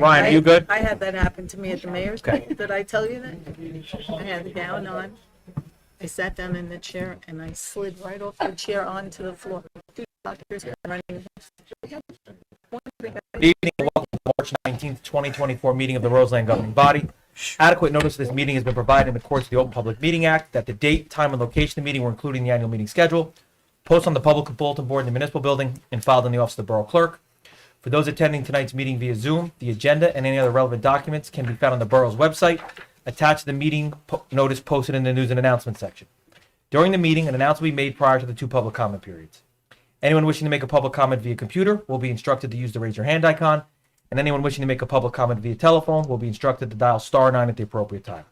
Ryan, are you good? I had that happen to me at the mayor's. Okay. Did I tell you that? I had the gown on. I sat down in the chair and I slid right off the chair onto the floor. Two doctors running. Good evening and welcome to the March 19th, 2024 meeting of the Roseland governing body. Adequate notice of this meeting has been provided in accordance with the Open Public Meeting Act that the date, time, and location of the meeting were included in the annual meeting schedule, posted on the public bulletin board in the municipal building, and filed in the office of the borough clerk. For those attending tonight's meeting via Zoom, the agenda and any other relevant documents can be found on the borough's website, attached to the meeting notice posted in the news and announcements section. During the meeting, an announcement will be made prior to the two public comment periods. Anyone wishing to make a public comment via computer will be instructed to use the raise your hand icon, and anyone wishing to make a public comment via telephone will be instructed to dial *9 at the appropriate time.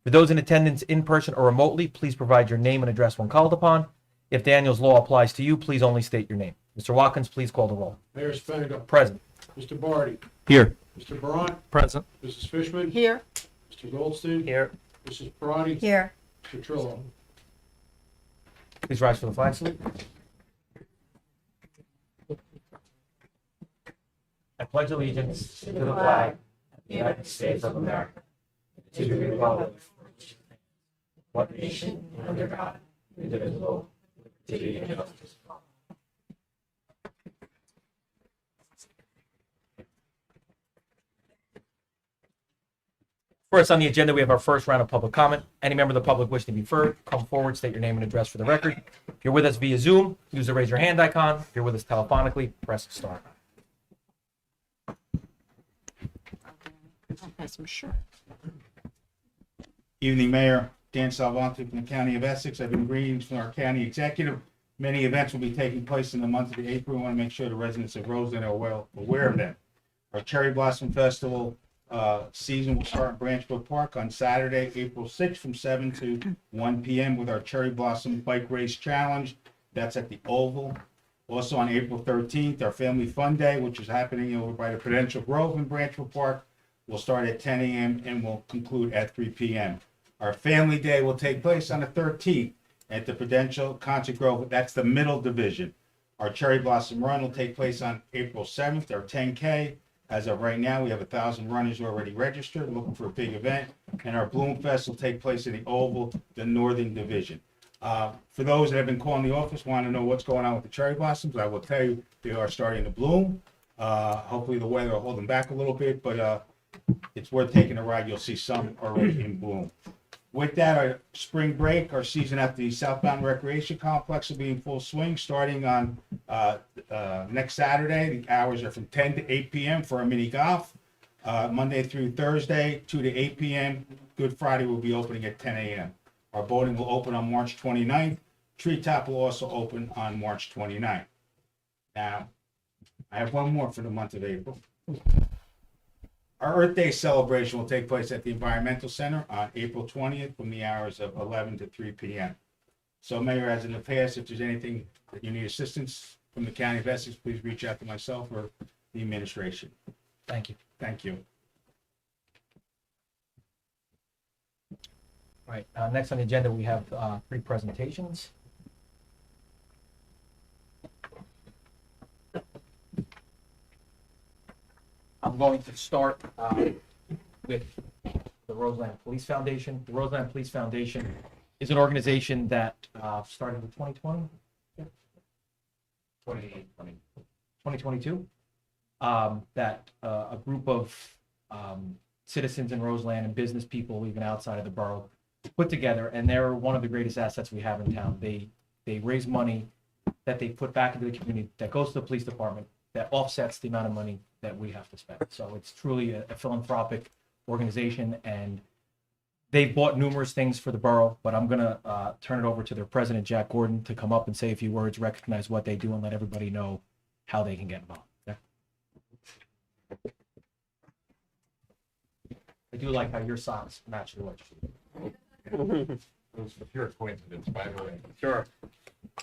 For those in attendance in person or remotely, please provide your name and address when called upon. If Daniel's law applies to you, please only state your name. Mr. Watkins, please call the roll. Mayor Spaniel. Present. Mr. Barty. Here. Mr. Borough. Present. Mrs. Fishman. Here. Mr. Goldstein. Here. Mrs. Parati. Here. Mr. Trillo. Please rise for the flag salute. I pledge allegiance to the flag of the United States of America, to the republic, one nation under God, indivisible, with liberty and justice. First on the agenda, we have our first round of public comment. Any member of the public wishing to be heard, come forward, state your name and address for the record. If you're with us via Zoom, use the raise your hand icon. If you're with us telephonically, press *. Evening, Mayor. Dan Salvanti from the County of Essex. I've been greetings from our county executive. Many events will be taking place in the month of April. We want to make sure the residents of Roseland are well aware of them. Our Cherry Blossom Festival season will start in Branchville Park on Saturday, April 6th from 7 to 1 p.m. with our Cherry Blossom Bike Race Challenge. That's at the Oval. Also on April 13th, our Family Fun Day, which is happening over by the Prudential Grove in Branchville Park, will start at 10 a.m. and will conclude at 3 p.m. Our Family Day will take place on the 13th at the Prudential Concert Grove. That's the middle division. Our Cherry Blossom Run will take place on April 7th, our 10K. As of right now, we have 1,000 runners already registered, looking for a big event. And our Bloom Fest will take place in the Oval, the Northern Division. For those that have been calling the office, want to know what's going on with the cherry blossoms, I will tell you they are starting to bloom. Hopefully the weather will hold them back a little bit, but it's worth taking a ride. You'll see some already in bloom. With that, our spring break, our season at the Southbound Recreation Complex will be in full swing starting on next Saturday. The hours are from 10 to 8 p.m. for our mini golf. Monday through Thursday, 2 to 8 p.m. Good Friday will be opening at 10 a.m. Our boating will open on March 29th. Treetop will also open on March 29th. Now, I have one more for the month of April. Our Earth Day celebration will take place at the Environmental Center on April 20th from the hours of 11 to 3 p.m. So, Mayor, as in the past, if there's anything that you need assistance from the County of Essex, please reach out to myself or the administration. Thank you. Thank you. All right, next on the agenda, we have 3 presentations. I'm going to start with the Roseland Police Foundation. The Roseland Police Foundation is an organization that started in 2020? 2022. That a group of citizens in Roseland and business people, even outside of the borough, put together, and they're one of the greatest assets we have in town. They raise money that they put back into the community that goes to the police department that offsets the amount of money that we have to spend. So it's truly a philanthropic organization, and they've bought numerous things for the borough, but I'm gonna turn it over to their president, Jack Gordon, to come up and say a few words, recognize what they do, and let everybody know how they can get involved. Okay? I do like how your socks match your legislature. It was a pure coincidence, by the way. Sure.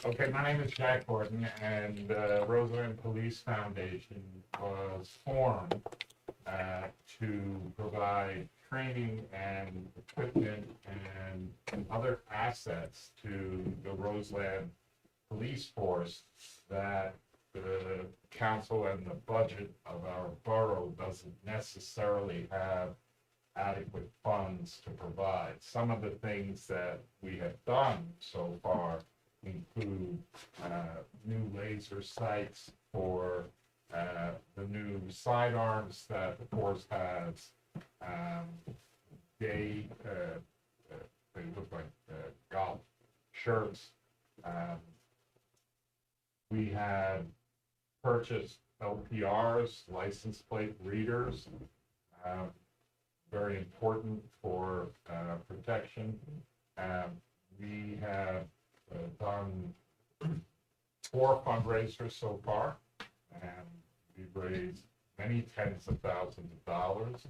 Okay, my name is Jack Gordon, and the Roseland Police Foundation was formed to provide training and equipment and other assets to the Roseland police force that the council and the budget of our borough doesn't necessarily have adequate funds to provide. Some of the things that we have done so far include new laser sights for the new sidearms that the force has. They look like golf shirts. We have purchased LPRs, license plate readers, very important for protection. We have done 4 fundraisers so far, and we've raised many tens of thousands of dollars.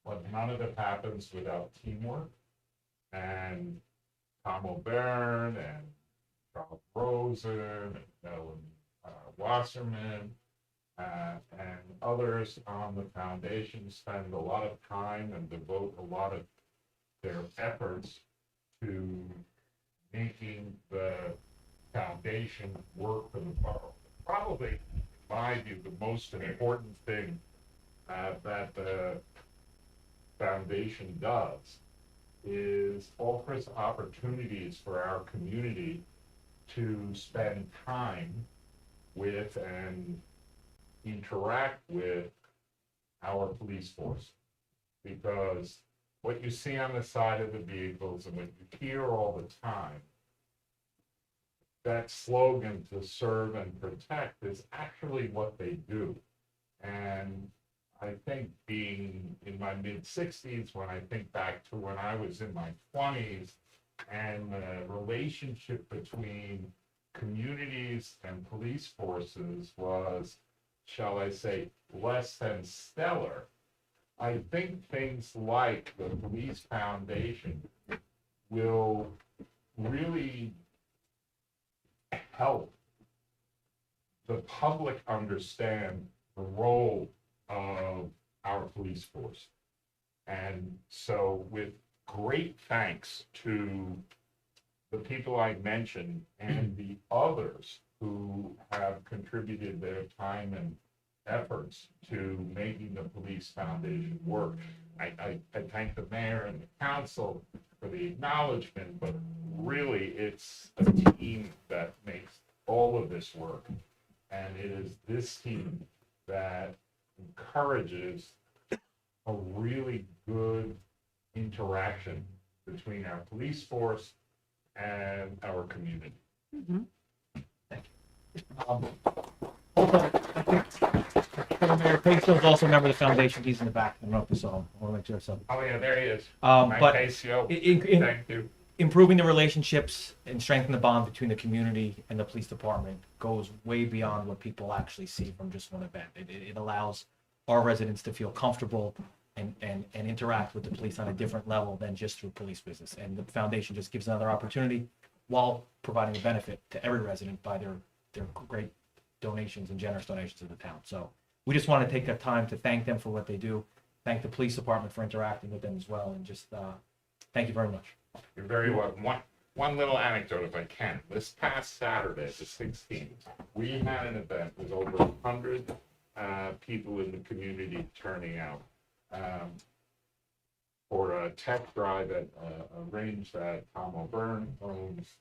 But none of it happens without teamwork. And Tom O'Byrne and Charles Rosen and Ellen Wasserman and others on the foundation spend a lot of time and devote a lot of their efforts to making the foundation work for the borough. Probably, in my view, the most important thing that the foundation does is offers opportunities for our community to spend time with and interact with our police force. Because what you see on the side of the vehicles and what you hear all the time, that slogan to serve and protect is actually what they do. And I think being in my mid-60s, when I think back to when I was in my 20s, and the relationship between communities and police forces was, shall I say, less than stellar, I think things like the Police Foundation will really help the public understand the role of our police force. And so with great thanks to the people I mentioned and the others who have contributed their time and efforts to making the Police Foundation work. I thank the mayor and the council for the acknowledgement, but really it's a team that makes all of this work. And it is this team that encourages a really good interaction between our police force and our community. Also, I think Mayor Pacefield is also a member of the foundation. He's in the back. I don't know if you saw him. I want to make sure. So, Oh yeah, there he is. but Pacio. in Thank you. improving the relationships and strengthening the bond between the community and the police department goes way beyond what people actually see from just one event. It allows our residents to feel comfortable and interact with the police on a different level than just through police business. And the foundation just gives another opportunity while providing a benefit to every resident by their great donations and generous donations to the town. So we just want to take the time to thank them for what they do, thank the police department for interacting with them as well, and just thank you very much. You're very welcome. One little anecdote, if I can. This past Saturday, the 16th, we had an event with over 100 people in the community turning out for a tech drive at a range that Tom O'Byrne owns.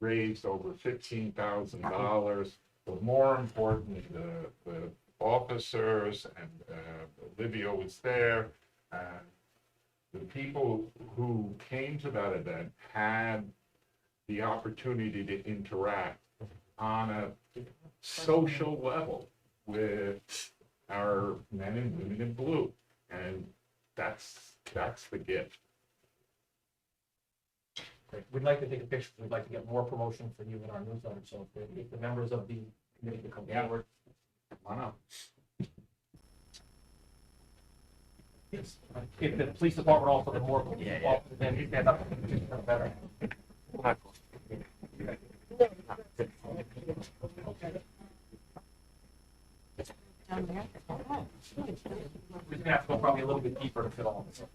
We raised over $15,000. But more importantly, the officers and Olivia was there. The people who came to that event had the opportunity to interact on a social level with our men and women in blue. And that's the gift. Great. We'd like to take a picture. We'd like to get more promotion for you in our newsletter. So if the members of the committee could come forward. Why not? If the police department offered more, then he'd get up better. Down there. We're gonna have to go probably a little bit deeper to fit all of this.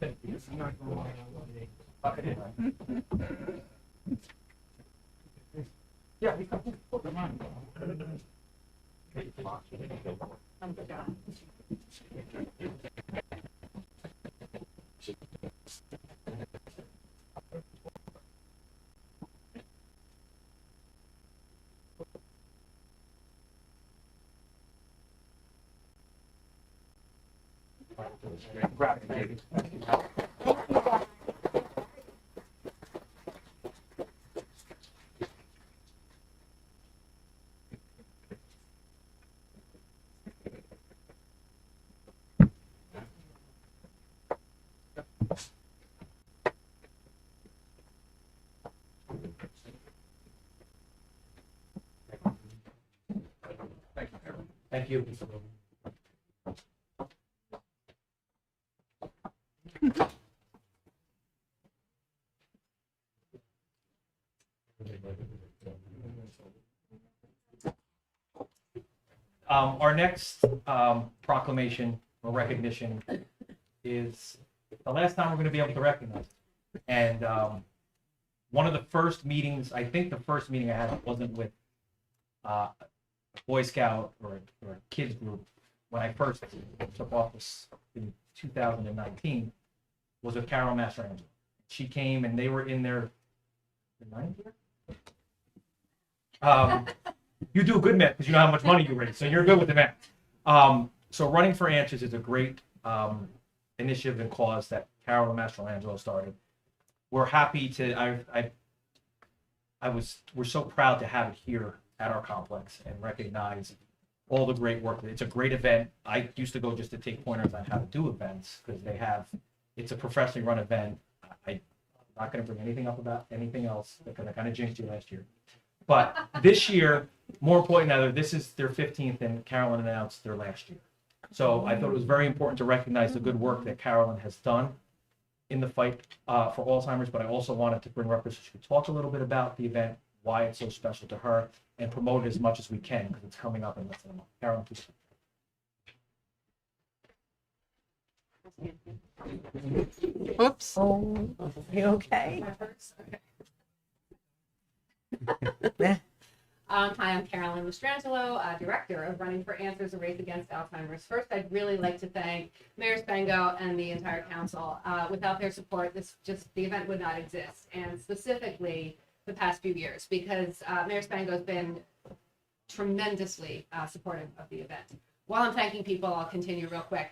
Thank you. Yeah, we come. Grab it, baby. Thank you. Our next proclamation or recognition is the last time we're going to be able to recognize it. And one of the first meetings, I think the first meeting I had wasn't with a Boy Scout or a kids group. When I first took office in 2019, was with Carol Mastrangelo. She came and they were in their ninth year. You do good math because you know how much money you raise, so you're good with the math. So running for Answers is a great initiative and cause that Carol Mastrangelo started. We're happy to. We're so proud to have it here at our complex and recognize all the great work. It's a great event. I used to go just to take pointers on how to do events because it's a professionally run event. I'm not going to bring anything up about anything else because I kind of jinxed you last year. But this year, more important than ever, this is their 15th and Carolyn announced their last year. So I thought it was very important to recognize the good work that Carolyn has done in the fight for Alzheimer's, but I also wanted to bring her up so she could talk a little bit about the event, why it's so special to her, and promote it as much as we can because it's coming up in less than a month. Carolyn, please. Oops. You okay? Hi, I'm Carolyn Mastrangelo, Director of Running for Answers, a Race Against Alzheimer's. First, I'd really like to thank Mayor Spango and the entire council. Without their support, the event would not exist, and specifically the past few years, because Mayor Spango has been tremendously supportive of the event. While I'm thanking people, I'll continue real quick.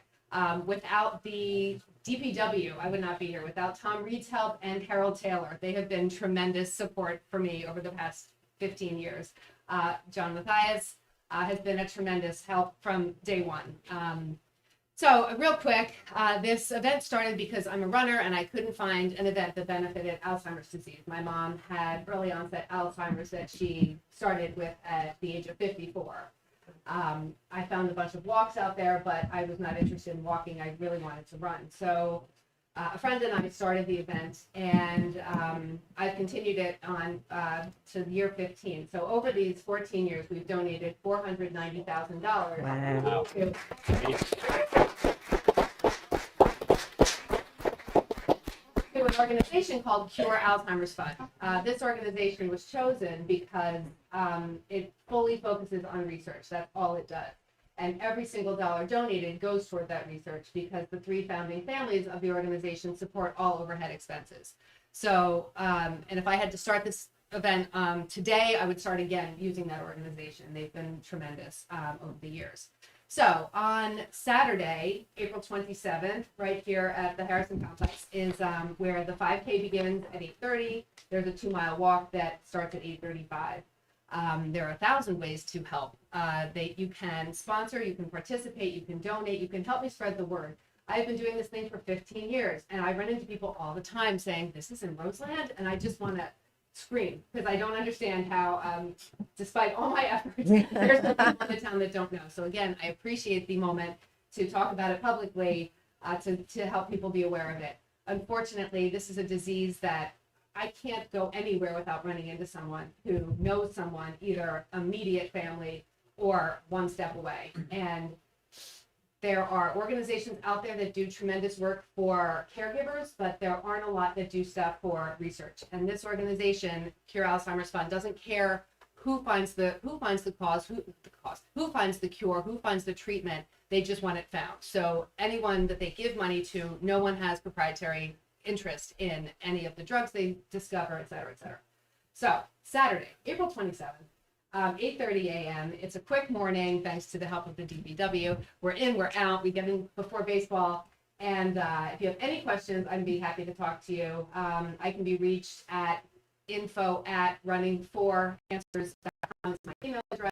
Without the DPW, I would not be here. Without Tom Reed's help and Carol Taylor, they have been tremendous support for me over the past 15 years. John Mathias has been a tremendous help from day one. So real quick, this event started because I'm a runner and I couldn't find an event that benefited Alzheimer's disease. My mom had early onset Alzheimer's that she started with at the age of 54. I found a bunch of walks out there, but I was not interested in walking. I really wanted to run. So a friend and I started the event, and I've continued it on to year 15. So over these 14 years, we've donated $490,000 Wow. to an organization called Cure Alzheimer's Fund. This organization was chosen because it fully focuses on research. That's all it does. And every single dollar donated goes toward that research because the 3 founding families of the organization support all overhead expenses. So, and if I had to start this event today, I would start again using that organization. They've been tremendous over the years. So on Saturday, April 27th, right here at the Harrison Complex is where the 5K begins at 8:30. There's a 2-mile walk that starts at 8:35. There are 1,000 ways to help. You can sponsor, you can participate, you can donate, you can help me spread the word. I've been doing this thing for 15 years, and I run into people all the time saying, this is in Roseland, and I just want to scream, because I don't understand how, despite all my efforts, there's some people in the town that don't know. So again, I appreciate the moment to talk about it publicly, to help people be aware of it. Unfortunately, this is a disease that I can't go anywhere without running into someone who knows someone, either immediate family or one step away. And There are organizations out there that do tremendous work for caregivers, but there aren't a lot that do stuff for research. And this organization, Cure Alzheimer's Fund, doesn't care who finds the cause, who finds the cure, who finds the treatment. They just want it found. So anyone that they give money to, no one has proprietary interest in any of the drugs they discover, et cetera, et cetera. So Saturday, April 27th. 8:30 a.m. It's a quick morning, thanks to the help of the DPW. We're in, we're out, we get in before baseball. And if you have any questions, I'd be happy to talk to you. I can be reached at info@runningforanswers.com. It's my email address.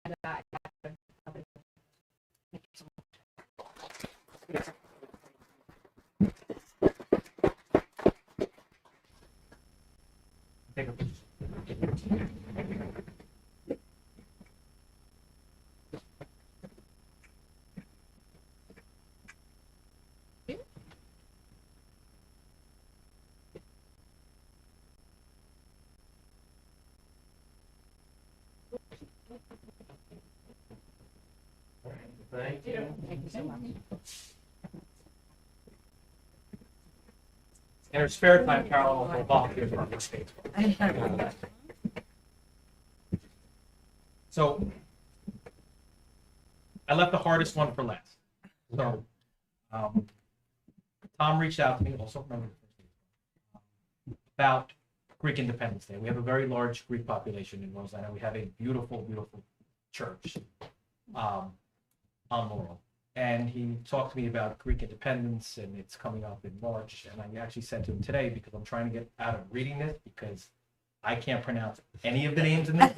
And thank you so much. Take a Thank you. Thank you so much. In her spare time, Carol will volunteer for our state. So I left the hardest one for last. So Tom reached out to me, also remember about Greek Independence Day. We have a very large Greek population in Roseland, and we have a beautiful, beautiful church on Laurel. And he talked to me about Greek independence, and it's coming up in March. And I actually sent to him today because I'm trying to get out of reading this because I can't pronounce any of the names in this.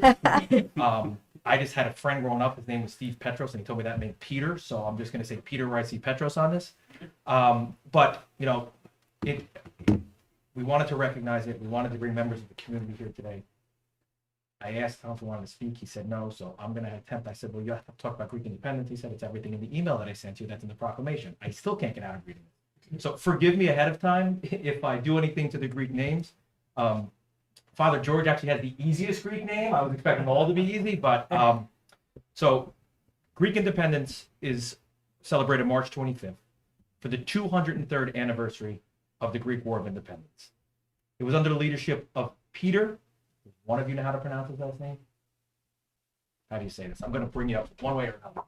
I just had a friend growing up. His name was Steve Petros, and he told me that meant Peter. So I'm just going to say Peter where I see Petros on this. But, you know, we wanted to recognize it. We wanted to bring members of the community here today. I asked Tom if he wanted to speak. He said no, so I'm going to attempt. I said, well, you have to talk about Greek independence. He said, it's everything in the email that I sent you. That's in the proclamation. I still can't get out of reading it. So forgive me ahead of time if I do anything to the Greek names. Father George actually has the easiest Greek name. I was expecting them all to be easy, but so Greek independence is celebrated March 25th for the 203rd anniversary of the Greek War of Independence. It was under the leadership of Peter. One of you know how to pronounce his last name? How do you say this? I'm going to bring you up one way or another.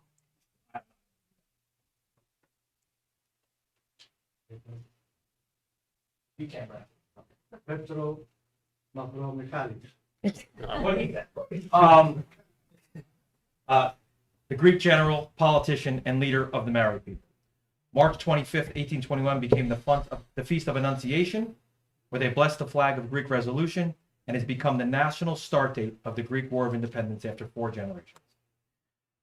You can't pronounce it. Petro Mavromichalis. What is that? The Greek general, politician, and leader of the Mari people. March 25th, 1821 became the Feast of Annunciation, where they blessed the flag of Greek resolution, and has become the national start date of the Greek War of Independence after 4 generations.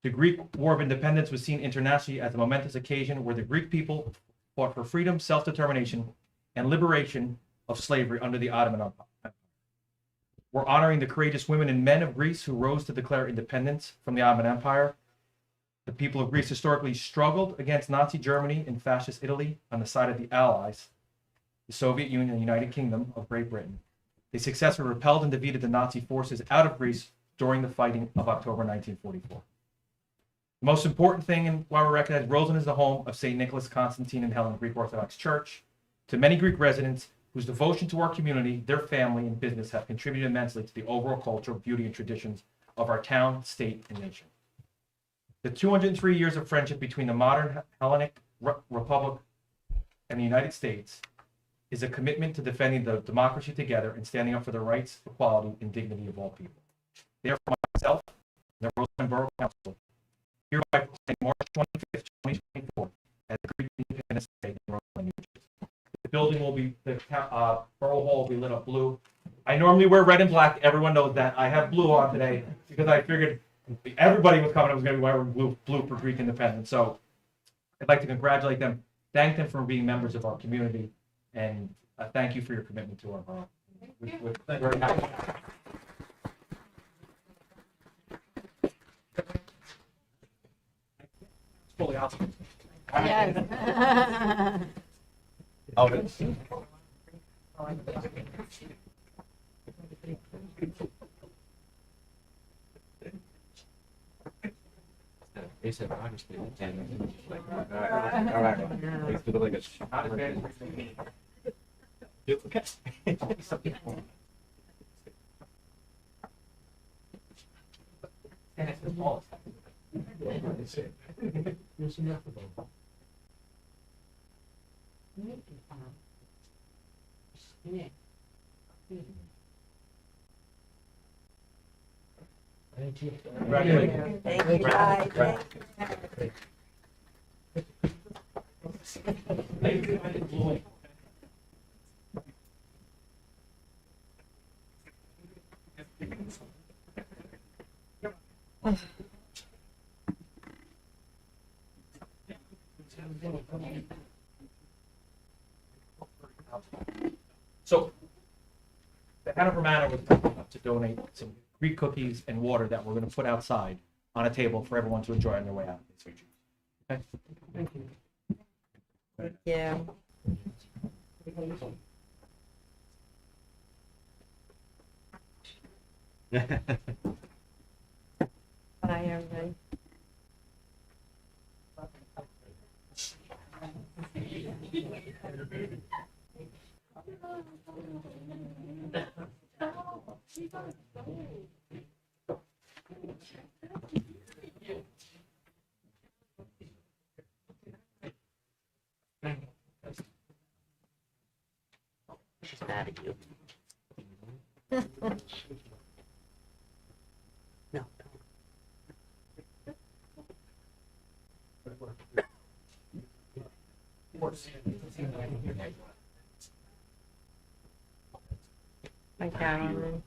The Greek War of Independence was seen internationally as a momentous occasion where the Greek people fought for freedom, self-determination, and liberation of slavery under the Ottoman Empire. We're honoring the courageous women and men of Greece who rose to declare independence from the Ottoman Empire. The people of Greece historically struggled against Nazi Germany and fascist Italy on the side of the Allies, the Soviet Union and the United Kingdom of Great Britain. They successfully repelled and defeated the Nazi forces out of Greece during the fighting of October 1944. The most important thing, and why we're recognized, Roseland is the home of St. Nicholas, Constantine, and Helen Greek Orthodox Church. To many Greek residents whose devotion to our community, their family, and business have contributed immensely to the overall culture, beauty, and traditions of our town, state, and nation. The 203 years of friendship between the modern Hellenic Republic and the United States is a commitment to defending the democracy together and standing up for the rights, equality, and dignity of all people. Therefore, myself and the Roseland Borough Council hereby proclaim March 25th, 2024 as the Greek Independence Day in Roseland, New Jersey. The building will be, the Borough Hall will be lit up blue. I normally wear red and black. Everyone knows that. I have blue on today because I figured everybody was coming. I was going to be wearing blue for Greek independence. So I'd like to congratulate them, thank them for being members of our community, and thank you for your commitment to our borough. We're very happy. Fully awesome. Yes. Elvis. They said August 10th. All right. It's look like a not as bad as me. Congratulations. Thank you. Bye. So, the Hanover Manor was kind enough to donate some Greek cookies and water that we're gonna put outside on a table for everyone to enjoy on their way out. Okay? Yeah. Bye, everybody. She's mad at you. No. Hi, Carolyn.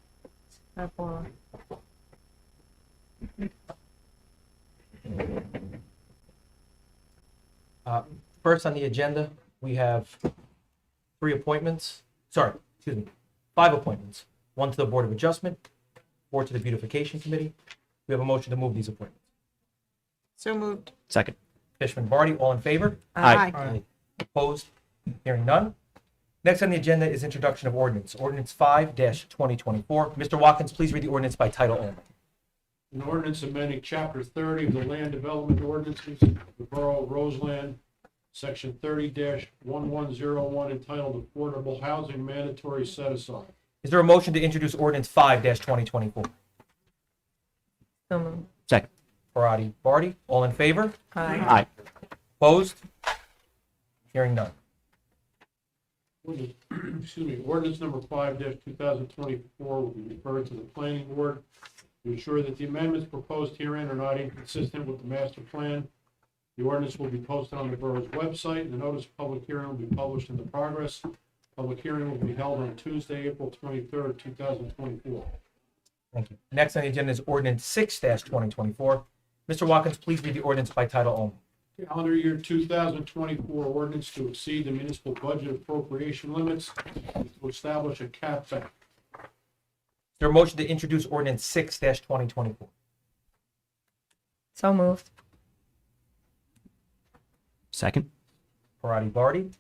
Hi, Paula. First on the agenda, we have 3 appointments. Sorry, excuse me, 5 appointments. 1 to the Board of Adjustment, 4 to the Beautification Committee. We have a motion to move these appointments. So moved. Second. Fishman, Barty, all in favor? Aye. Opposed? Hearing none. Next on the agenda is introduction of ordinance. Ordinance 5-2024. Mr. Watkins, please read the ordinance by title only. An ordinance amending chapter 30 of the Land Development Ordinances of the Borough of Roseland, section 30-1101 entitled Affordable Housing Mandatory Set Aside. Is there a motion to introduce ordinance 5-2024? So moved. Second. Parati, Barty, all in favor? Aye. Opposed? Hearing none. Ordinance number 5-2024 will be referred to the planning board to ensure that the amendments proposed herein are not inconsistent with the master plan. The ordinance will be posted on the borough's website, and the notice of public hearing will be published in the progress. Public hearing will be held on Tuesday, April 23rd, 2024. Thank you. Next on the agenda is ordinance 6-2024. Mr. Watkins, please read the ordinance by title only. Calendar year 2024 ordinance to exceed the municipal budget appropriation limits and to establish a cap bank. Is there a motion to introduce ordinance 6-2024? So moved. Second. Parati, Barty,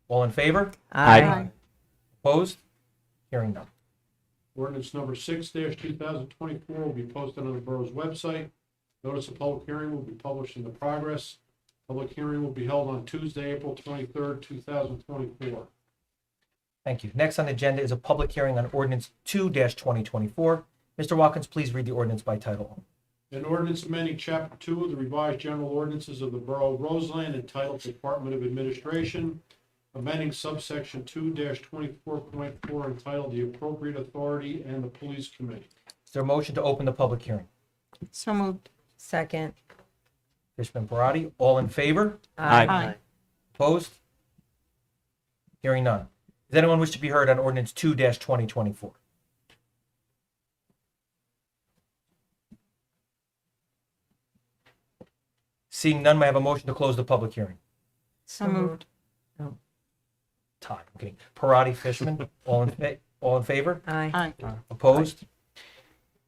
all in favor? Aye. Opposed? Hearing none. Ordinance number 6-2024 will be posted on the borough's website. Notice of public hearing will be published in the progress. Public hearing will be held on Tuesday, April 23rd, 2024. Thank you. Next on the agenda is a public hearing on ordinance 2-2024. Mr. Watkins, please read the ordinance by title only. An ordinance amending chapter 2 of the revised general ordinances of the Borough of Roseland entitled Department of Administration, amending subsection 2-24.4 entitled The Appropriate Authority and the Police Committee. Is there a motion to open the public hearing? So moved. Second. Fishman, Parati, all in favor? Aye. Opposed? Hearing none. Does anyone wish to be heard on ordinance 2-2024? Seeing none, may I have a motion to close the public hearing? So moved. Tie. I'm kidding. Parati, Fishman, all in favor? Aye. Opposed?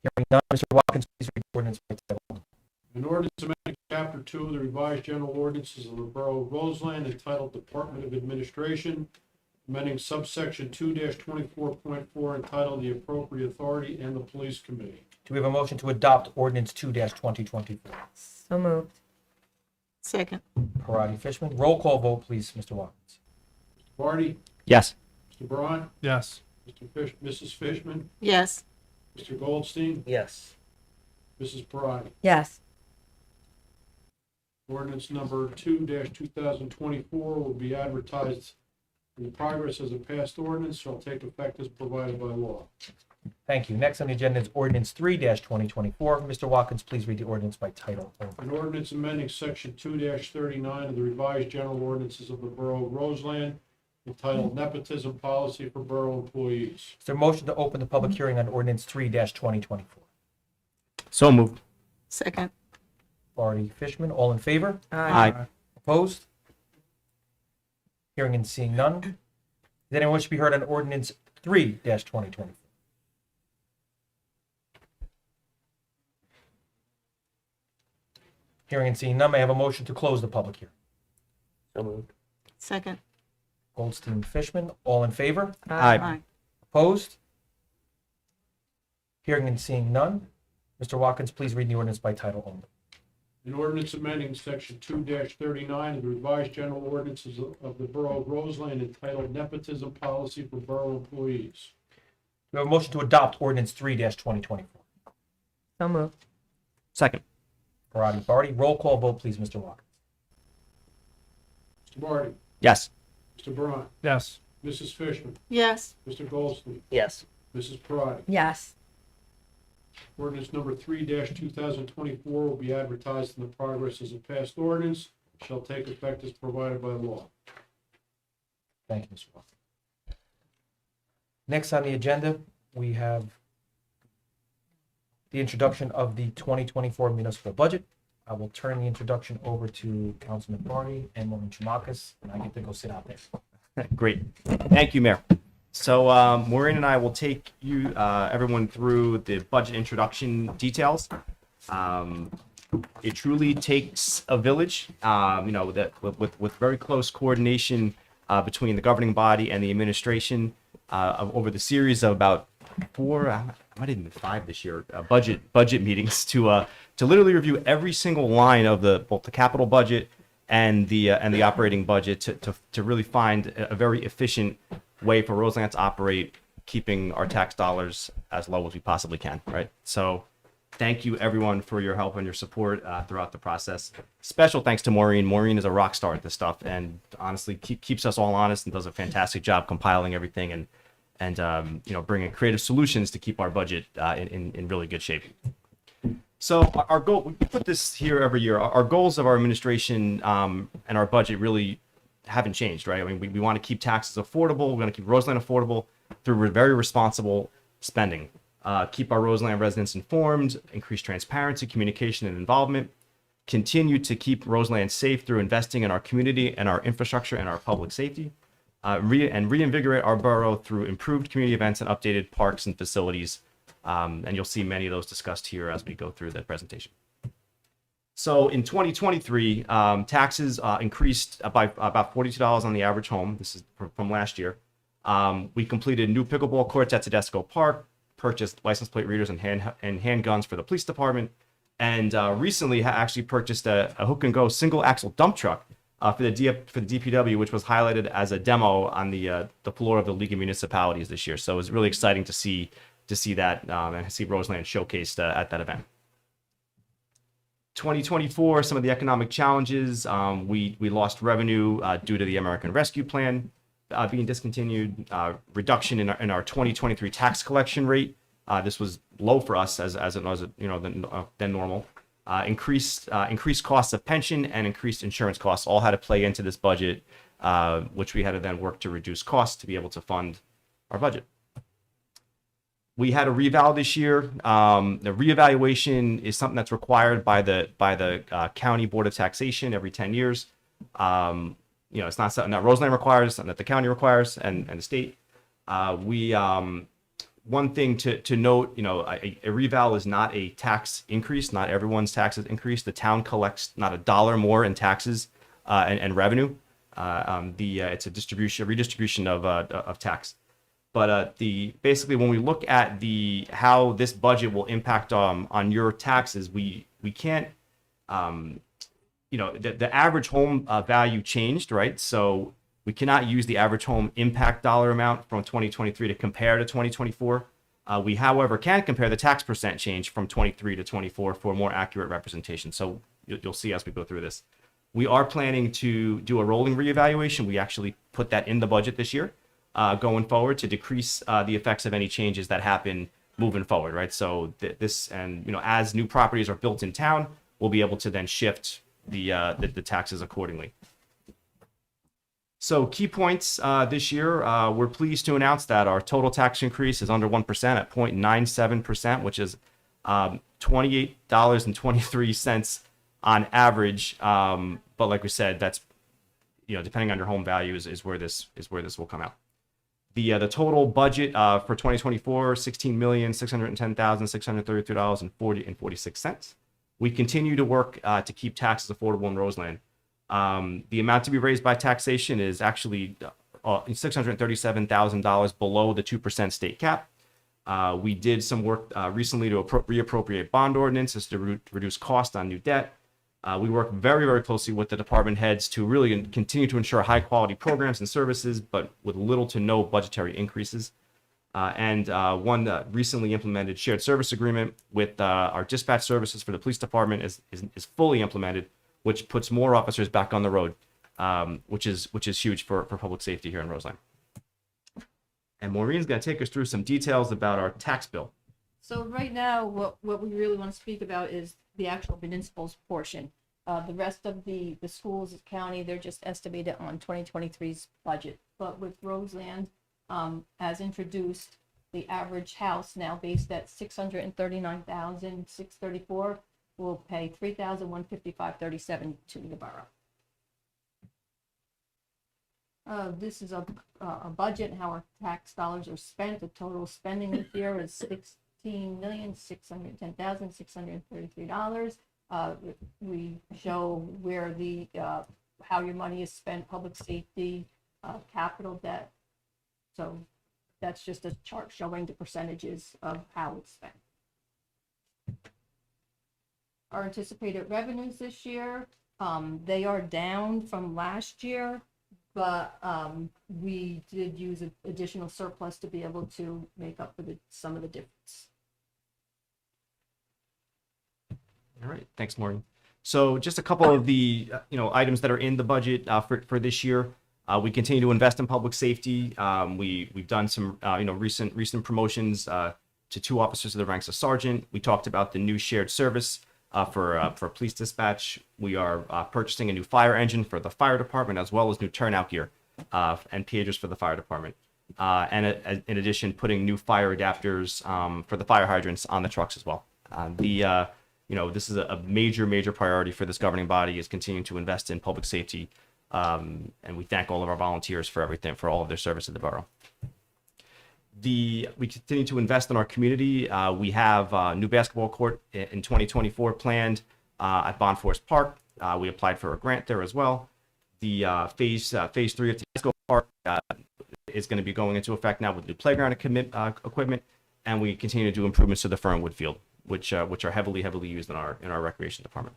Hearing none, Mr. Watkins, please read the ordinance by title only. An ordinance amending chapter 2 of the revised general ordinances of the Borough of Roseland entitled Department of Administration, amending subsection 2-24.4 entitled The Appropriate Authority and the Police Committee. Do we have a motion to adopt ordinance 2-2024? So moved. Second. Parati, Fishman. Roll call vote, please, Mr. Watkins. Barty, Yes. Mr. Braun, Yes. Mrs. Fishman, Yes. Mr. Goldstein, Yes. Mrs. Parati. Yes. Ordinance number 2-2024 will be advertised in progress as a passed ordinance, shall take effect as provided by law. Thank you. Next on the agenda is ordinance 3-2024. Mr. Watkins, please read the ordinance by title only. An ordinance amending section 2-39 of the revised general ordinances of the Borough of Roseland entitled Nepotism Policy for Borough Employees. Is there a motion to open the public hearing on ordinance 3-2024? So moved. Second. Barty, Fishman, all in favor? Aye. Opposed? Hearing and seeing none. Does anyone wish to be heard on ordinance 3-2024? Hearing and seeing none, may I have a motion to close the public hearing? So moved. Second. Goldstein, Fishman, all in favor? Aye. Opposed? Hearing and seeing none. Mr. Watkins, please read the ordinance by title only. An ordinance amending section 2-39 of the revised general ordinances of the Borough of Roseland entitled Nepotism Policy for Borough Employees. We have a motion to adopt ordinance 3-2024. So moved. Second. Parati, Barty, roll call vote, please, Mr. Watkins. Mr. Barty, Yes. Mr. Braun, Yes. Mrs. Fishman, Yes. Mr. Goldstein, Yes. Mrs. Parati. Yes. Ordinance number 3-2024 will be advertised in the progress as a passed ordinance, shall take effect as provided by law. Thank you, Mr. Watkins. Next on the agenda, we have the introduction of the 2024 municipal budget. I will turn the introduction over to Councilman Barney and Maureen Choumakis, and I get to go sit out there. Great. Thank you, Mayor. So Maureen and I will take you, everyone, through the budget introduction details. It truly takes a village, that with very close coordination between the governing body and the administration over the series of about 4, I might have been 5 this year, budget meetings to literally review every single line of both the capital budget and the operating budget to really find a very efficient way for Roseland to operate, keeping our tax dollars as low as we possibly can, right? So thank you everyone for your help and your support throughout the process. Special thanks to Maureen. Maureen is a rock star at this stuff and honestly keeps us all honest and does a fantastic job compiling everything and bringing creative solutions to keep our budget in really good shape. So our goal, we put this here every year. Our goals of our administration and our budget really haven't changed, right? I mean, we want to keep taxes affordable. We want to keep Roseland affordable through very responsible spending. Keep our Roseland residents informed, increase transparency, communication, and involvement. Continue to keep Roseland safe through investing in our community and our infrastructure and our public safety. And reinvigorate our borough through improved community events and updated parks and facilities. And you'll see many of those discussed here as we go through the presentation. So in 2023, taxes increased by about $42 on the average home. This is from last year. We completed new pickleball courts at Tedesco Park, purchased license plate readers and handguns for the police department, and recently actually purchased a hook and go single axle dump truck for the DPW, which was highlighted as a demo on the floor of the League of Municipalities this year. So it was really exciting to see that and see Roseland showcased at that event. 2024, some of the economic challenges. We lost revenue due to the American Rescue Plan being discontinued. Reduction in our 2023 tax collection rate. This was low for us as it was than normal. Increased costs of pension and increased insurance costs all had to play into this budget, which we had to then work to reduce costs to be able to fund our budget. We had a reval this year. The reevaluation is something that's required by the county board of taxation every 10 years. It's not something that Roseland requires, something that the county requires, and the state. One thing to note, a reval is not a tax increase. Not everyone's taxes increase. The town collects not a dollar more in taxes and revenue. It's a redistribution of tax. But basically when we look at how this budget will impact on your taxes, we can't the average home value changed, right? So we cannot use the average home impact dollar amount from 2023 to compare to 2024. We, however, can compare the tax percent change from 23 to 24 for a more accurate representation. So you'll see as we go through this. We are planning to do a rolling reevaluation. We actually put that in the budget this year, going forward, to decrease the effects of any changes that happen moving forward, right? So as new properties are built in town, we'll be able to then shift the taxes accordingly. So key points this year, we're pleased to announce that our total tax increase is under 1% at 0.97%, which is $28.23 on average. But like we said, that's depending on your home value is where this will come out. The total budget for 2024, $16,610,633.46. We continue to work to keep taxes affordable in Roseland. The amount to be raised by taxation is actually $637,000 below the 2% state cap. We did some work recently to reappropriate bond ordinances to reduce cost on new debt. We work very, very closely with the department heads to really continue to ensure high quality programs and services, but with little to no budgetary increases. And one recently implemented shared service agreement with our dispatch services for the police department is fully implemented, which puts more officers back on the road, which is huge for public safety here in Roseland. And Maureen's going to take us through some details about our tax bill. So right now, what we really want to speak about is the actual municipal's portion. The rest of the schools, the county, they're just estimated on 2023's budget. But with Roseland, as introduced, the average house now based at $639,634 will pay $3,155.37 to the borough. This is a budget and how our tax dollars are spent. The total spending this year is $16,610,633. We show where how your money is spent, public safety, capital debt. So that's just a chart showing the percentages of how it's spent. Our anticipated revenues this year, they are down from last year, but we did use an additional surplus to be able to make up for some of the difference. All right, thanks, Maureen. So just a couple of the items that are in the budget for this year. We continue to invest in public safety. We've done some recent promotions to 2 officers to the ranks of sergeant. We talked about the new shared service for police dispatch. We are purchasing a new fire engine for the fire department, as well as new turnout gear and pagers for the fire department. And in addition, putting new fire adapters for the fire hydrants on the trucks as well. This is a major priority for this governing body, is continuing to invest in public safety. And we thank all of our volunteers for everything, for all of their service at the borough. We continue to invest in our community. We have a new basketball court in 2024 planned at Bond Forest Park. We applied for a grant there as well. The phase 3 of Tedesco Park is going to be going into effect now with new playground equipment, and we continue to do improvements to the Fernwood Field, which are heavily used in our recreation department.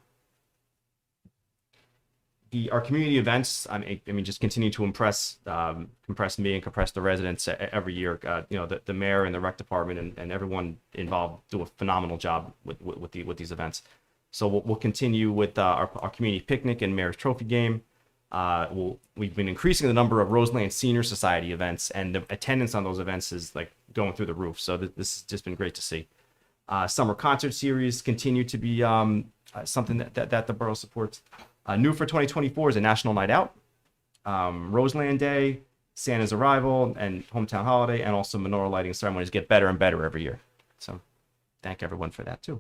Our community events, just continue to impress me and compress the residents every year. The mayor and the rec department and everyone involved do a phenomenal job with these events. So we'll continue with our community picnic and Mayor's Trophy game. We've been increasing the number of Roseland Senior Society events, and the attendance on those events is like going through the roof. So this has just been great to see. Summer concert series continue to be something that the borough supports. New for 2024 is a national night out, Roseland Day, Santa's arrival, and hometown holiday, and also menorah lighting ceremonies get better and better every year. So thank everyone for that too.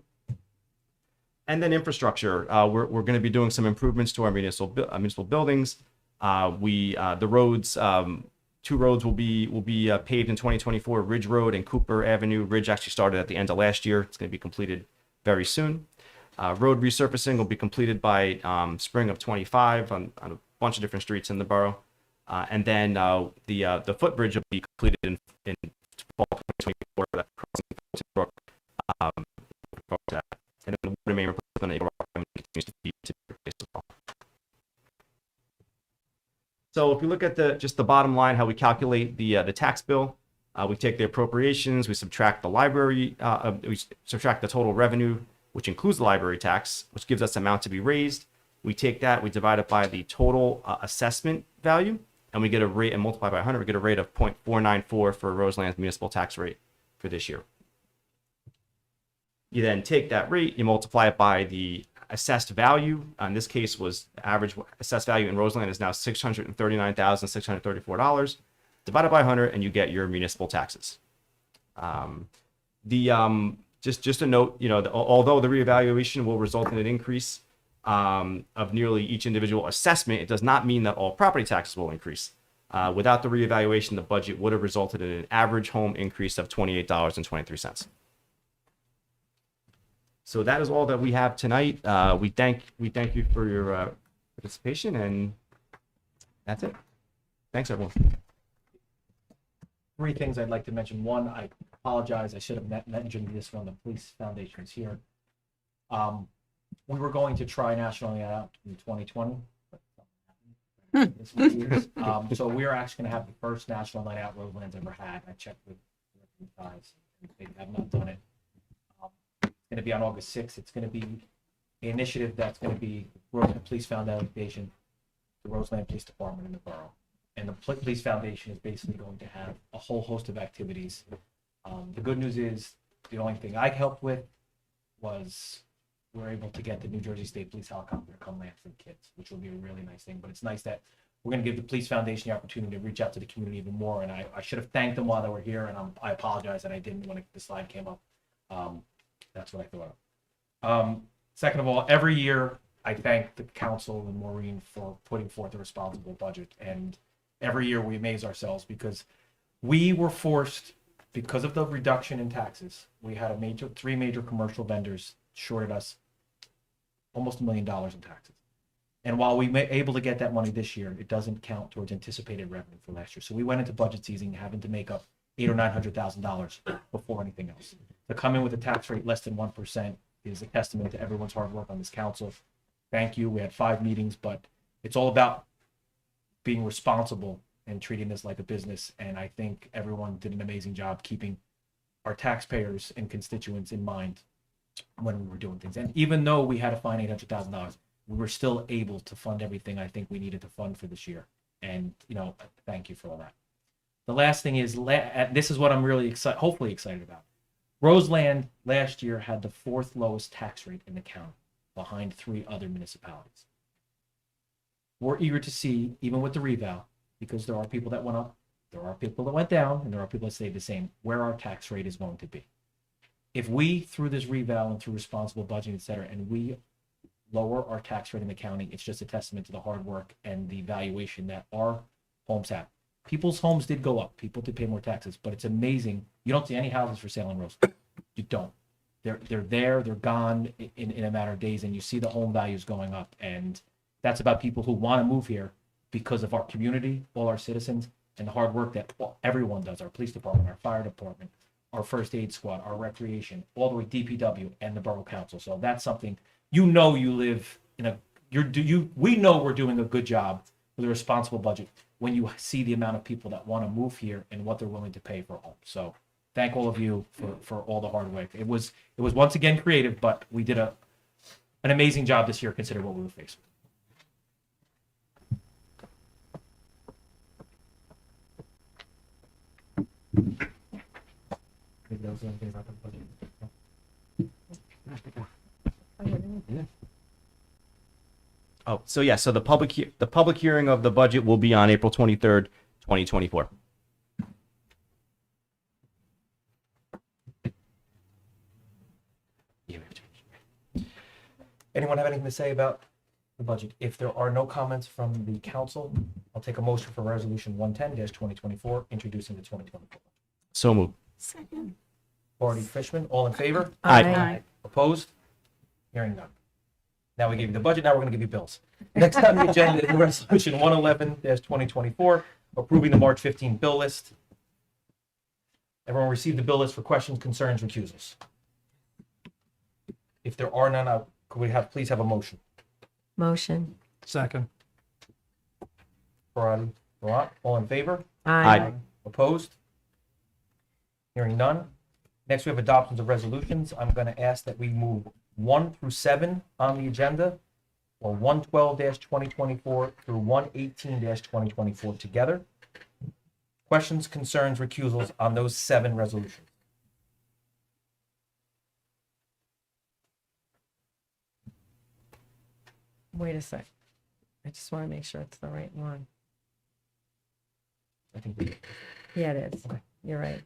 And then infrastructure, we're going to be doing some improvements to our municipal buildings. The roads, 2 roads will be paved in 2024, Ridge Road and Cooper Avenue. Ridge actually started at the end of last year. It's going to be completed very soon. Road resurfacing will be completed by spring of 25 on a bunch of different streets in the borough. And then the footbridge will be completed in fall 2024. That crossing Fulton Brook, and then the water main replacement at Eagle Rock continues to be replaced as well. So if we look at just the bottom line, how we calculate the tax bill, we take the appropriations, we subtract the library, we subtract the total revenue, which includes the library tax, which gives us the amount to be raised. We take that, we divide it by the total assessment value, and we get a rate, and multiply by 100, we get a rate of 0.494 for Roseland's municipal tax rate for this year. You then take that rate, you multiply it by the assessed value. In this case, was average assessed value in Roseland is now $639,634. Divided by 100, and you get your municipal taxes. Just a note, although the reevaluation will result in an increase of nearly each individual assessment, it does not mean that all property taxes will increase. Without the reevaluation, the budget would have resulted in an average home increase of $28.23. So that is all that we have tonight. We thank you for your participation, and that's it. Thanks, everyone. 3 things I'd like to mention. One, I apologize. I should have mentioned this when the police foundation is here. We were going to try National Night Out in 2020. But this was years. So we are actually going to have the first National Night Out Roseland's ever had. I checked with the guys. They have not done it. It's going to be on August 6th. It's going to be an initiative that's going to be Roseland Police Foundation, the Roseland Police Department, and the Borough. And the Police Foundation is basically going to have a whole host of activities. The good news is the only thing I helped with was we're able to get the New Jersey State Police helicopter to come land for the kids, which will be a really nice thing. But it's nice that we're going to give the Police Foundation the opportunity to reach out to the community even more. And I should have thanked them while they were here, and I apologize that I didn't when the slide came up. That's what I thought of. Second of all, every year I thank the council and Maureen for putting forth a responsible budget. And every year we amaze ourselves because we were forced, because of the reduction in taxes, we had 3 major commercial vendors shorted us almost $1 million in taxes. And while we were able to get that money this year, it doesn't count towards anticipated revenue for last year. So we went into budget season having to make up $800,000 or $900,000 before anything else. To come in with a tax rate less than 1% is a testament to everyone's hard work on this council. Thank you. We had 5 meetings, but it's all about being responsible and treating this like a business. And I think everyone did an amazing job keeping our taxpayers and constituents in mind when we were doing things. And even though we had to find $800,000, we were still able to fund everything I think we needed to fund for this year. And, thank you for all that. The last thing is, this is what I'm really hopefully excited about. Roseland last year had the 4th lowest tax rate in the county, behind 3 other municipalities. We're eager to see, even with the reval, because there are people that went up, there are people that went down, and there are people that stayed the same, where our tax rate is going to be. If we, through this reval and through responsible budgeting, et cetera, and we lower our tax rate in the county, it's just a testament to the hard work and the valuation that our homes have. People's homes did go up. People did pay more taxes, but it's amazing. You don't see any houses for sale in Roseland. You don't. They're gone in a matter of days, and you see the home values going up. And that's about people who want to move here because of our community, all our citizens, and the hard work that everyone does, our police department, our fire department, our first aid squad, our recreation, all the way DPW and the Borough Council. So that's something, you live in we know we're doing a good job with a responsible budget when you see the amount of people that want to move here and what they're willing to pay for a home. So thank all of you for all the hard work. It was once again creative, but we did an amazing job this year considering what we were faced with. Maybe that was the only thing about the budget. Oh, so yeah, so the public hearing of the budget will be on April 23rd, 2024. Anyone have anything to say about the budget? If there are no comments from the council, I'll take a motion for resolution 110-2024, introducing the 2024. So moved. Second. Barty, Fishman, all in favor? Aye. Opposed? Hearing none. Now we gave you the budget, now we're gonna give you bills. Next on the agenda is resolution 111-2024, approving the March 15 bill list. Everyone received the bill list for questions, concerns, recusals. If there are none, could we please have a motion? Motion. Second. Parati, Barat, all in favor? Aye. Opposed? Hearing none. Next, we have adoptions of resolutions. I'm going to ask that we move 1 through 7 on the agenda, or 112-2024 through 118-2024 together. Questions, concerns, recusals on those 7 resolutions. Wait a sec. I just want to make sure it's the right one. I think we, Yeah, it is. Okay. You're right.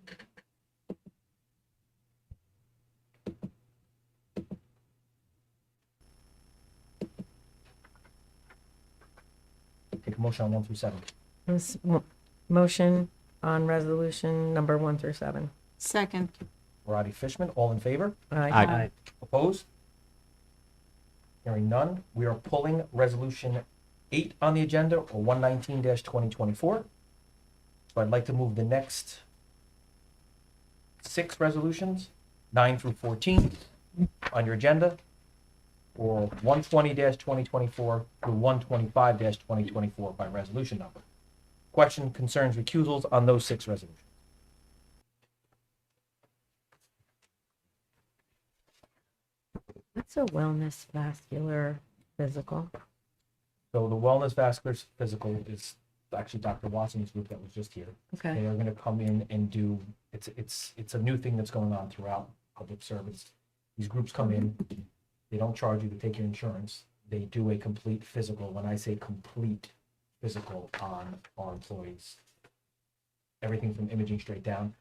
take a motion on 1 through 7. Motion on resolution number 1 through 7. Second. Parati, Fishman, all in favor? Aye. Opposed? Hearing none, we are pulling resolution 8 on the agenda, or 119-2024. So I'd like to move the next 6 resolutions, 9 through 14, on your agenda, or 120-2024 through 125-2024 by resolution number. Question, concerns, recusals on those 6 resolutions. What's a wellness vascular physical? So the Wellness Vascular Physical is actually Dr. Watson's group that was just here. Okay. They are going to come in and do, it's a new thing that's going on throughout public service. These groups come in, they don't charge you to take your insurance. They do a complete physical. When I say complete physical on our employees, everything from imaging straight down.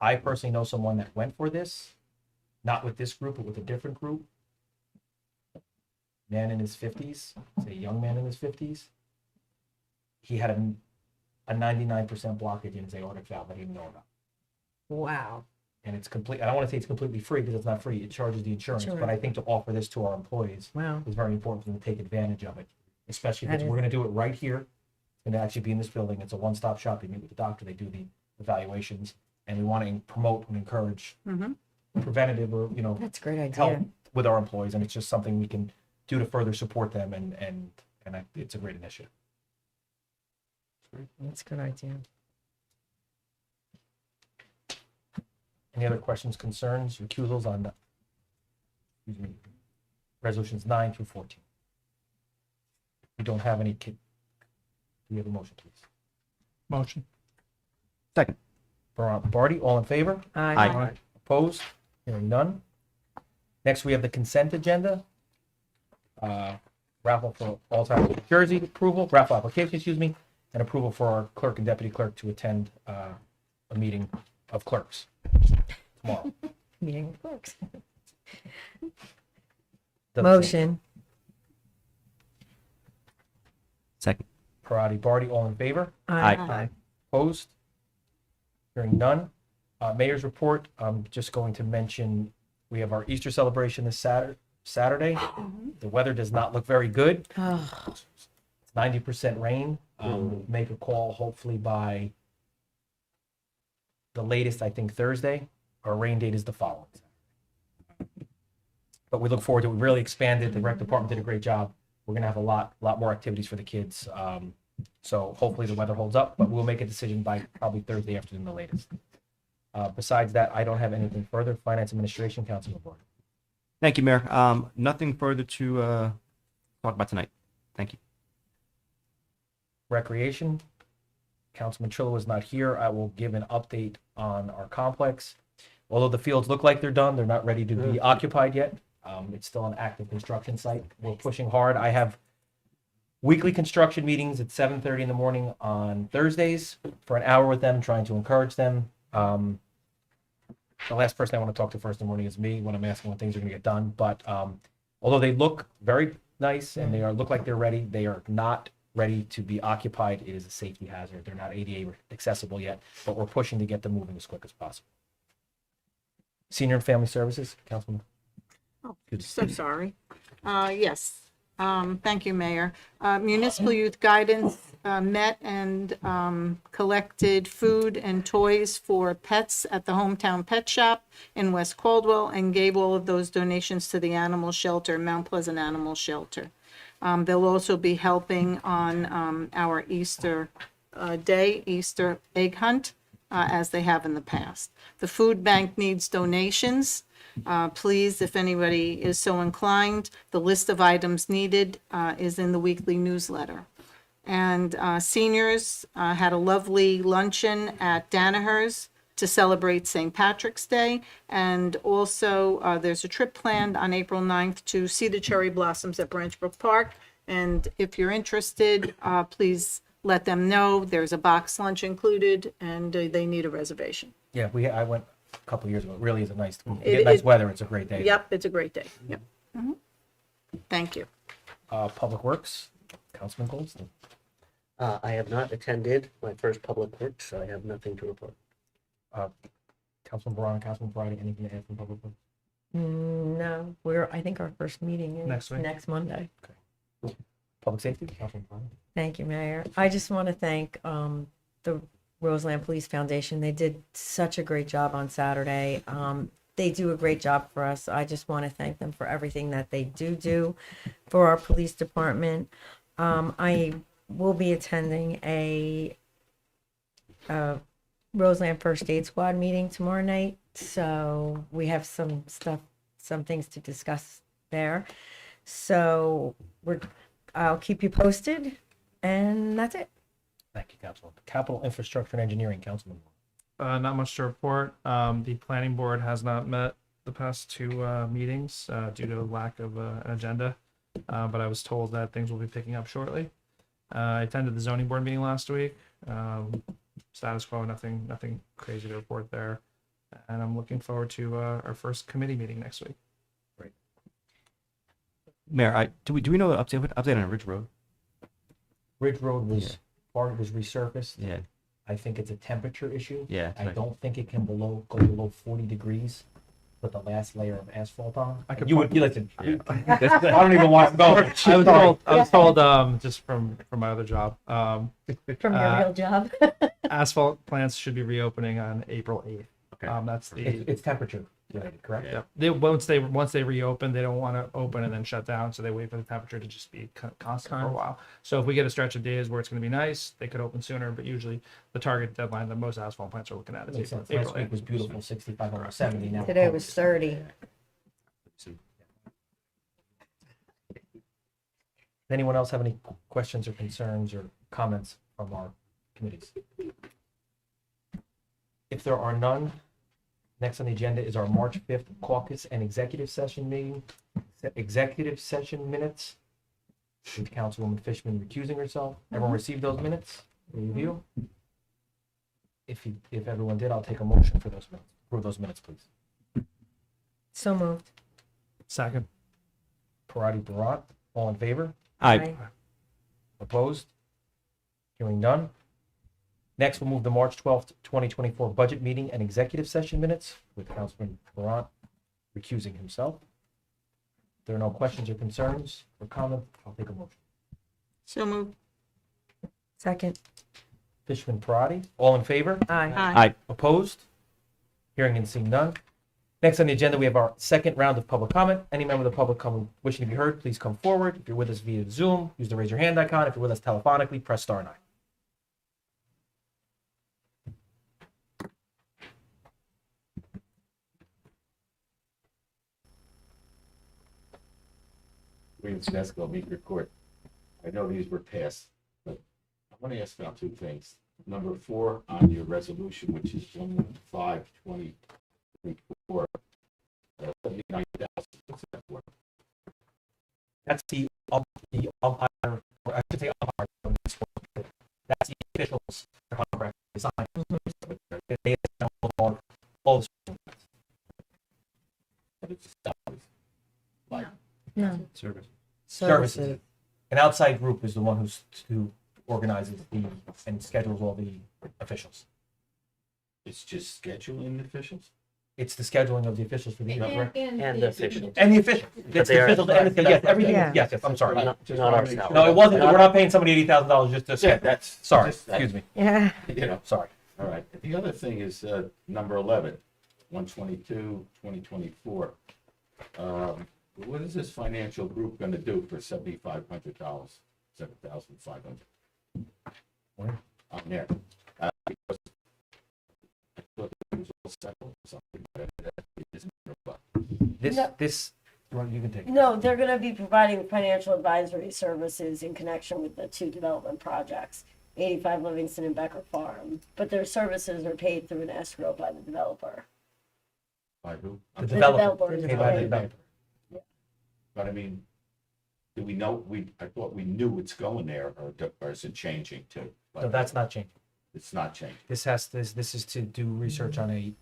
I personally know someone that went for this, not with this group, but with a different group. Man in his 50s, say a young man in his 50s. He had a 99% blockage in his aortic valve that he didn't know about. Wow. And it's complete. I don't want to say it's completely free because it's not free. It charges the insurance. Sure. But I think to offer this to our employees Wow. is very important for them to take advantage of it, especially That because is- we're going to do it right here. It's going to actually be in this building. It's a one-stop shop. They meet with the doctor. They do the evaluations, and we want to promote and encourage preventative or That's a great help idea. with our employees, and it's just something we can do to further support them, it's a great initiative. That's a good idea. Any other questions, concerns, recusals on resolutions 9 through 14? We don't have any. Do we have a motion, please? Motion. Second. Barty, all in favor? Aye. Opposed? Hearing none. Next, we have the consent agenda. Raffle for all time New Jersey approval, raffle application, excuse me, and approval for our clerk and deputy clerk to attend a meeting of clerks tomorrow. Meeting of clerks. Doesn't say Motion. Second. Parati, Barty, all in favor? Aye. Opposed? Hearing none. Mayor's report, I'm just going to mention, we have our Easter celebration this Saturday. The weather does not look very good. Oh, It's 90% rain. We'll make a call hopefully by the latest, I think, Thursday. Our rain date is the following. But we look forward to it. We really expanded. The rec department did a great job. We're going to have a lot more activities for the kids. So hopefully the weather holds up, but we'll make a decision by probably Thursday afternoon, the latest. Besides that, I don't have anything further. Finance Administration, Councilman Board. Thank you, Mayor. Nothing further to talk about tonight. Thank you. Recreation, Councilman Trillo is not here. I will give an update on our complex. Although the fields look like they're done, they're not ready to be occupied yet. It's still an active construction site. We're pushing hard. I have weekly construction meetings at 7:30 in the morning on Thursdays for an hour with them, trying to encourage them. The last person I want to talk to first in the morning is me when I'm asking when things are going to get done. But although they look very nice and look like they're ready, they are not ready to be occupied. It is a safety hazard. They're not ADA accessible yet, but we're pushing to get them moving as quick as possible. Senior and Family Services, Councilman. Oh, Good. so sorry. Yes, Thank you, Mayor. Municipal Youth Guidance met and collected food and toys for pets at the Hometown Pet Shop in West Caldwell and gave all of those donations to the animal shelter, Mount Pleasant Animal Shelter. They'll also be helping on our Easter Day, Easter egg hunt, as they have in the past. The food bank needs donations. Please, if anybody is so inclined, the list of items needed is in the weekly newsletter. And seniors had a lovely luncheon at Danaher's to celebrate St. Patrick's Day. And also, there's a trip planned on April 9th to see the cherry blossoms at Branchbrook Park. And if you're interested, please let them know. There's a box lunch included, and they need a reservation. Yeah, I went a couple years ago. It really is a nice, It- nice it- weather. It's a great day. Yep, it's a great day. Yep. Thank you. Public Works, Councilman Goldstein. I have not attended my first public works, so I have nothing to report. Councilman Borough, Councilman Friday, anything to add from Public Works? No, I think our first meeting is Next week? next Monday. Public Safety, Councilman Friday. Thank you, Mayor. I just want to thank the Roseland Police Foundation. They did such a great job on Saturday. They do a great job for us. I just want to thank them for everything that they do for our police department. I will be attending a Roseland First Aid Squad meeting tomorrow night. So we have some things to discuss there. So I'll keep you posted, and that's it. Thank you, Councilman. Capital Infrastructure and Engineering, Councilman. Not much to report. The planning board has not met the past two meetings due to lack of an agenda, but I was told that things will be picking up shortly. I attended the zoning board meeting last week. Status quo, nothing crazy to report there, and I'm looking forward to our first committee meeting next week. Mayor, do we know the update on Ridge Road? Ridge Road was resurfaced. Yeah. I think it's a temperature issue. Yeah. I don't think it can go below 40 degrees. Put the last layer of asphalt on. I could You put- would listen. I don't even want to go. I was told just from my other job. From your real job. Asphalt plants should be reopening on April 8th. Okay. That's the It's temperature related, correct? yeah. Once they reopen, they don't want to open and then shut down, so they wait for the temperature to just be constant for a while. So if we get a stretch of days where it's going to be nice, they could open sooner. But usually the target deadline that most asphalt plants are looking at That is makes April. sense. Last April week was 8th. beautiful, 65 over 70 now. Today was 30. Anyone else have any questions or concerns or comments from our committees? If there are none, next on the agenda is our March 5th caucus and executive session meeting, executive session minutes, with Councilwoman Fishman recusing herself. Everyone received those minutes? Review? If everyone did, I'll take a motion for those minutes. Approve those minutes, please. So moved. Second. Parati, Barat, all in favor? Aye. Opposed? Hearing none. Next, we'll move the March 12th, 2024 budget meeting and executive session minutes with Councilman Barat recusing himself. If there are no questions or concerns or comments, I'll take a motion. So moved. Second. Fishman, Parati, all in favor? Aye. Aye. Opposed? Hearing and seeing none. Next on the agenda, we have our second round of public comment. Any member of the public wishing to be heard, please come forward. If you're with us via Zoom, use the raise your hand icon. If you're with us telephonically, press star 9. William Snesco, Meeker Court. I know these were passed, but I want to ask about two things. Number 4 on your resolution, which is 115-2024, 79,000. What's that for? That's the umpire, or I should say umpire. That's the officials contract design. They assemble all the But it's salaries. Like, No. Service. services. An outside group is the one who organizes and schedules all the officials. it's just scheduling officials? It's the scheduling of the officials for the meeting, correct? And the official. And the officials. It's they the are- officials and the, yes, everything, Yeah. yes, I'm sorry. Not Just not wanna our make salary. No, it wasn't, we're not paying somebody $80,000 just to, Yeah, that's. sorry, just- excuse me, Yeah. You know, sorry. all right. The other thing is, number 11, 122, 2024. What is this financial group gonna do for $7,500? 7,500? Where? On there. Because I thought it was all settled or something, but it isn't. This, well, you can take it. No, they're gonna be providing financial advisory services in connection with the two development projects, 85 Livingston and Becker Farm. But their services are paid through an escrow by the developer. By who? The The developer, developer. paid by the developer. But I mean, do we know, I thought we knew it's going there, or is it changing too? No, that's not changing. It's not changing. This is to do research on a,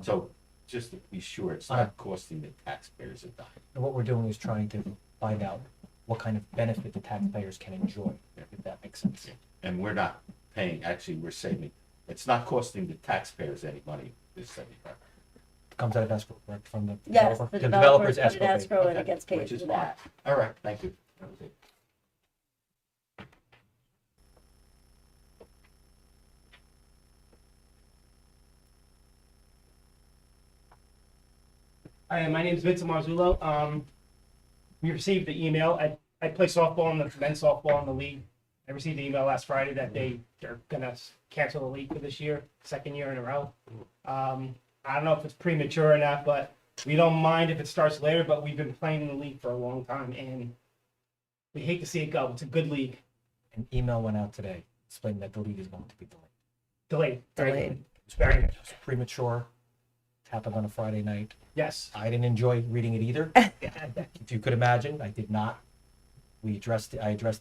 So just to be sure, it's not costing the taxpayers a dime. and what we're doing is trying to find out what kind of benefit the taxpayers can enjoy, if that makes sense. And we're not paying, actually, we're saving, it's not costing the taxpayers any money, this 75. Comes out of escrow, correct, from the Yes, developer? the The developers put escrow an fee. escrow and Okay, it gets paid which is for fine. that. All right, thank you. That was it. Hi, my name is Vincent Marzullo. We received the email. I play softball in the men's softball in the league. I received the email last Friday that they're gonna cancel the league for this year, second year in a row. I don't know if it's premature or not, but we don't mind if it starts later, but we've been playing in the league for a long time and we hate to see it go. It's a good league. An email went out today explaining that the league is going to be delayed. Delayed. Very Delayed. good. It's very good. It's premature. It happened on a Friday night. Yes. I didn't enjoy reading it either. If you could imagine, I did not. I addressed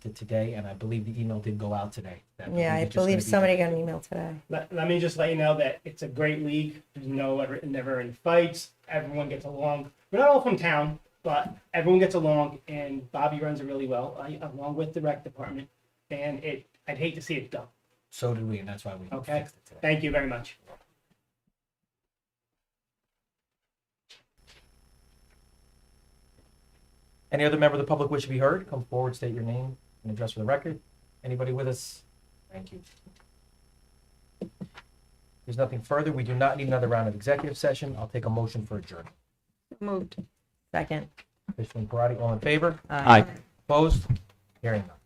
it today, and I believe the email did go out today. that the Yeah, league I is just gonna believe be- somebody got an email today. Let me just let you know that it's a great league. There's never any fights. Everyone gets along. We're not all from town, but everyone gets along, and Bobby runs it really well, along with the rec department. And I'd hate to see it go. So did we, and that's why we Okay. fixed it today. Thank you very much. Any other member of the public wish to be heard? Come forward, state your name and address for the record. Anybody with us? Thank you. There's nothing further. We do not need another round of executive session. I'll take a motion for adjournment. Moved. Second. Fishman, Parati, all in favor? Aye. Opposed? Hearing none.